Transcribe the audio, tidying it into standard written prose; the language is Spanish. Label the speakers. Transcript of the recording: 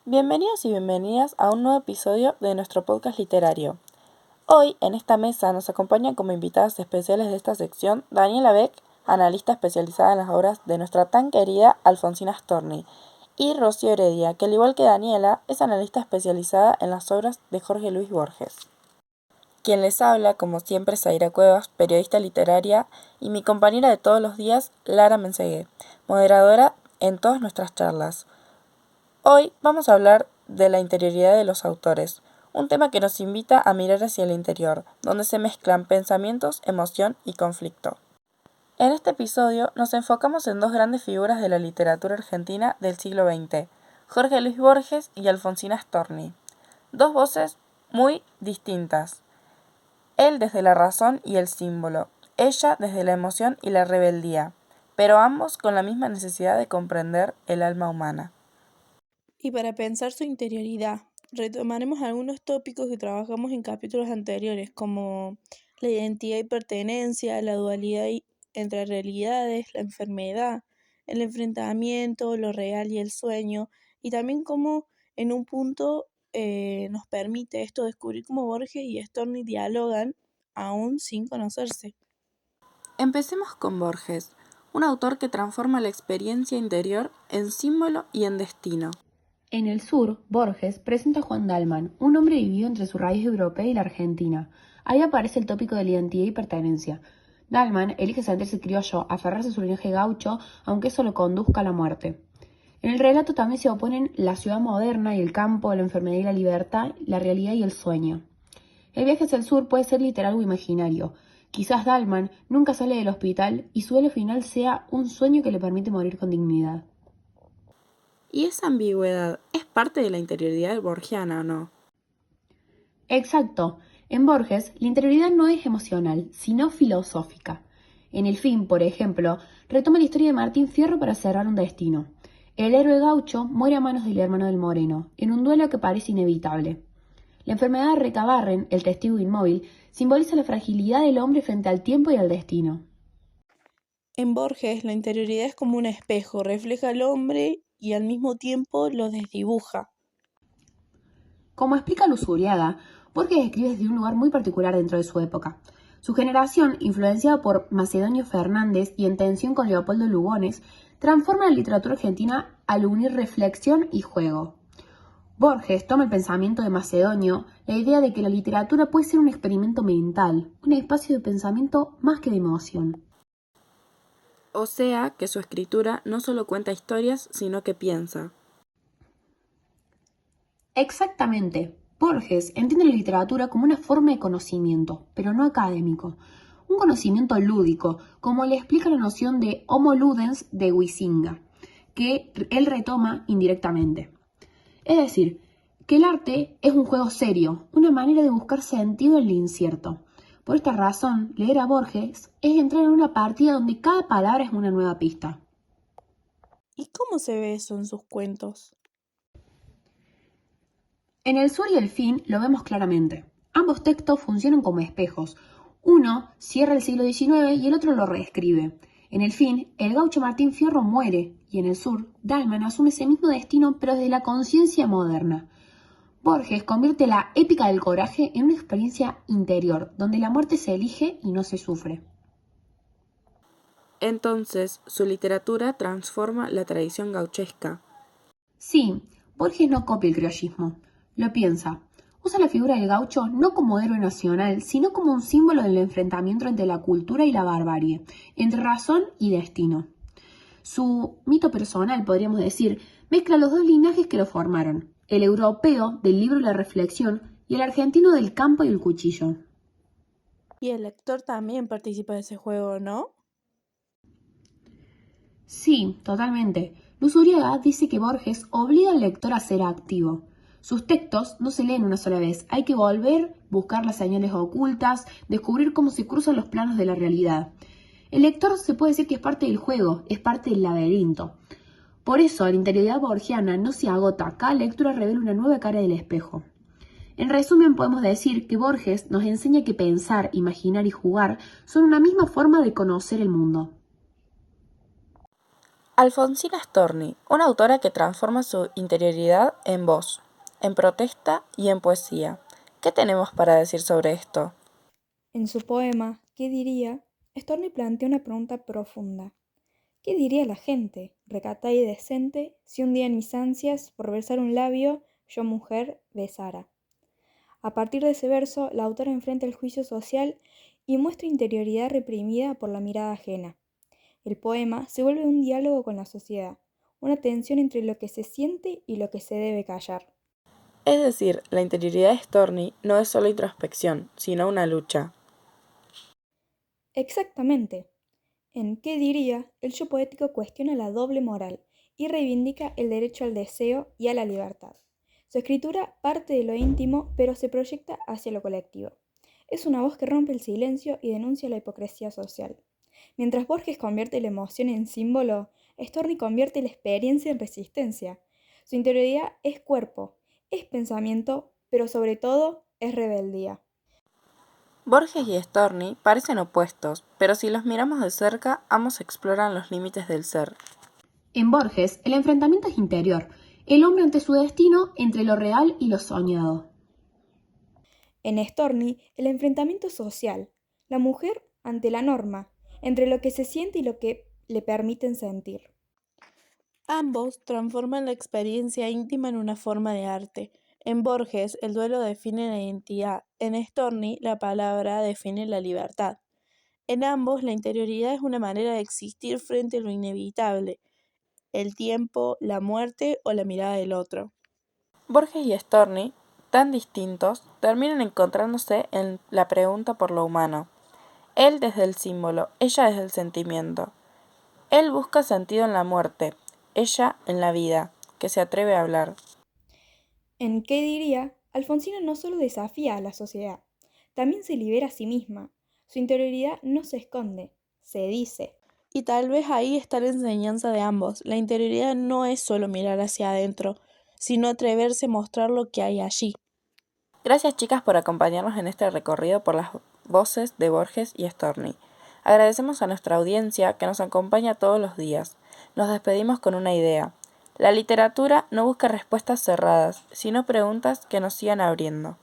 Speaker 1: Bienvenidos y bienvenidas a un nuevo episodio de nuestro podcast literario. Hoy en esta mesa nos acompañan como invitadas especiales de esta sección Daniela Beck, analista especializada en las obras de nuestra tan querida Alfonsina Storni, y Rocío Heredia, que al igual que Daniela es analista especializada en las obras de Jorge Luis Borges. Quien les habla, como siempre, es Zaira Cuevas, periodista literaria, y mi compañera de todos los días, Lara Mensegué, moderadora en todas nuestras charlas. Hoy vamos a hablar de la interioridad de los autores, un tema que nos invita a mirar hacia el interior, donde se mezclan pensamientos, emoción y conflicto. En este episodio nos enfocamos en dos grandes figuras de la literatura argentina del siglo XX, Jorge Luis Borges y Alfonsina Storni. Dos voces muy distintas. Él desde la razón y el símbolo, ella desde la emoción y la rebeldía, pero ambos con la misma necesidad de comprender el alma humana.
Speaker 2: Y para pensar su interioridad, retomaremos algunos tópicos que trabajamos en capítulos anteriores, como la identidad y pertenencia, la dualidad entre realidades, la enfermedad, el enfrentamiento, lo real y el sueño, y también cómo en un punto nos permite esto descubrir cómo Borges y Storni dialogan aún sin conocerse.
Speaker 1: Empecemos con Borges, un autor que transforma la experiencia interior en símbolo y en destino.
Speaker 3: En el sur, Borges presenta a Juan Dalman, un hombre vivido entre su raíz europea y la Argentina. Ahí aparece el tópico de la identidad y pertenencia. Dalman elige sentirse criollo, aferrarse a su linaje gaucho, aunque eso lo conduzca a la muerte. En el relato también se oponen la ciudad moderna y el campo, la enfermedad y la libertad, la realidad y el sueño. El viaje hacia el sur puede ser literal o imaginario. Quizás Dalman nunca sale del hospital y su duelo final sea un sueño que le permite morir con dignidad.
Speaker 1: ¿Y esa ambigüedad es parte de la interioridad borgiana o no?
Speaker 3: Exacto. En Borges, la interioridad no es emocional, sino filosófica. En El fin, por ejemplo, retoma la historia de Martín Fierro para cerrar un destino. El héroe gaucho muere a manos del hermano del Moreno, en un duelo que parece inevitable. La enfermedad de Recabarren, el testigo inmóvil, simboliza la fragilidad del hombre frente al tiempo y al destino.
Speaker 2: En Borges, la interioridad es como un espejo, refleja al hombre y al mismo tiempo lo desdibuja.
Speaker 3: Como explica Luzuriaga, Borges escribe desde un lugar muy particular dentro de su época. Su generación, influenciada por Macedonio Fernández y en tensión con Leopoldo Lugones, transforma la literatura argentina al unir reflexión y juego. Borges toma el pensamiento de Macedonio, la idea de que la literatura puede ser un experimento mental, un espacio de pensamiento más que de emoción.
Speaker 1: O sea, que su escritura no solo cuenta historias, sino que piensa.
Speaker 3: Exactamente. Borges entiende la literatura como una forma de conocimiento, pero no académico. Un conocimiento lúdico, como le explica la noción de homo ludens de Huizinga, que él retoma indirectamente. Es decir, que el arte es un juego serio, una manera de buscar sentido en lo incierto. Por esta razón, leer a Borges es entrar en una partida donde cada palabra es una nueva pista.
Speaker 2: ¿Y cómo se ve eso en sus cuentos?
Speaker 3: En El sur y el fin lo vemos claramente. Ambos textos funcionan como espejos. Uno cierra el siglo XIX y el otro lo reescribe. En El fin, el gaucho Martín Fierro muere y en el sur, Dalman asume ese mismo destino pero desde la conciencia moderna. Borges convierte la épica del coraje en una experiencia interior, donde la muerte se elige y no se sufre.
Speaker 1: Entonces, su literatura transforma la tradición gauchesca.
Speaker 3: Sí, Borges no copia el criollismo, lo piensa. Usa la figura del gaucho no como héroe nacional, sino como un símbolo del enfrentamiento entre la cultura y la barbarie, entre razón y destino. Su mito personal, podríamos decir, mezcla los dos linajes que lo formaron, el europeo del libro y la reflexión y el argentino del campo y el cuchillo.
Speaker 2: Y el lector también participa de ese juego, ¿no?
Speaker 3: Sí, totalmente. Luzuriaga dice que Borges obliga al lector a ser activo. Sus textos no se leen una sola vez, hay que volver, buscar las señales ocultas, descubrir cómo se cruzan los planos de la realidad. El lector se puede decir que es parte del juego, es parte del laberinto. Por eso, la interioridad borgiana no se agota, cada lectura revela una nueva cara del espejo. En resumen, podemos decir que Borges nos enseña que pensar, imaginar y jugar son una misma forma de conocer el mundo.
Speaker 1: Alfonsina Storni, una autora que transforma su interioridad en voz, en protesta y en poesía. ¿Qué tenemos para decir sobre esto?
Speaker 2: En su poema ¿Qué diría?, Storni plantea una pregunta profunda. ¿Qué diría la gente, recatada y decente, si un día en mis ansias por besar un labio, yo mujer besara? A partir de ese verso, la autora enfrenta el juicio social y muestra interioridad reprimida por la mirada ajena. El poema se vuelve un diálogo con la sociedad, una tensión entre lo que se siente y lo que se debe callar.
Speaker 1: Es decir, la interioridad de Storni no es solo introspección, sino una lucha.
Speaker 2: Exactamente. En ¿Qué diría?, el yo poético cuestiona la doble moral y reivindica el derecho al deseo y a la libertad. Su escritura parte de lo íntimo, pero se proyecta hacia lo colectivo. Es una voz que rompe el silencio y denuncia la hipocresía social. Mientras Borges convierte la emoción en símbolo, Storni convierte la experiencia en resistencia. Su interioridad es cuerpo, es pensamiento, pero sobre todo es rebeldía.
Speaker 1: Borges y Storni parecen opuestos, pero si los miramos de cerca, ambos exploran los límites del ser.
Speaker 3: En Borges, el enfrentamiento es interior, el hombre ante su destino entre lo real y lo soñado.
Speaker 2: En Storni, el enfrentamiento social, la mujer ante la norma, entre lo que se siente y lo que le permiten sentir. Ambos transforman la experiencia íntima en una forma de arte. En Borges, el duelo define la identidad. En Storni, la palabra define la libertad. En ambos, la interioridad es una manera de existir frente a lo inevitable, el tiempo, la muerte o la mirada del otro.
Speaker 1: Borges y Storni, tan distintos, terminan encontrándose en la pregunta por lo humano. Él desde el símbolo, ella desde el sentimiento. Él busca sentido en la muerte, ella en la vida, que se atreve a hablar.
Speaker 2: En ¿Qué diría?, Alfonsina no solo desafía a la sociedad, también se libera a sí misma. Su interioridad no se esconde, se dice. Y tal vez ahí está la enseñanza de ambos. La interioridad no es solo mirar hacia adentro, sino atreverse a mostrar lo que hay allí.
Speaker 1: Gracias chicas por acompañarnos en este recorrido por las voces de Borges y Storni. Agradecemos a nuestra audiencia que nos acompaña todos los días. Nos despedimos con una idea. La literatura no busca respuestas cerradas, sino preguntas que nos sigan abriendo.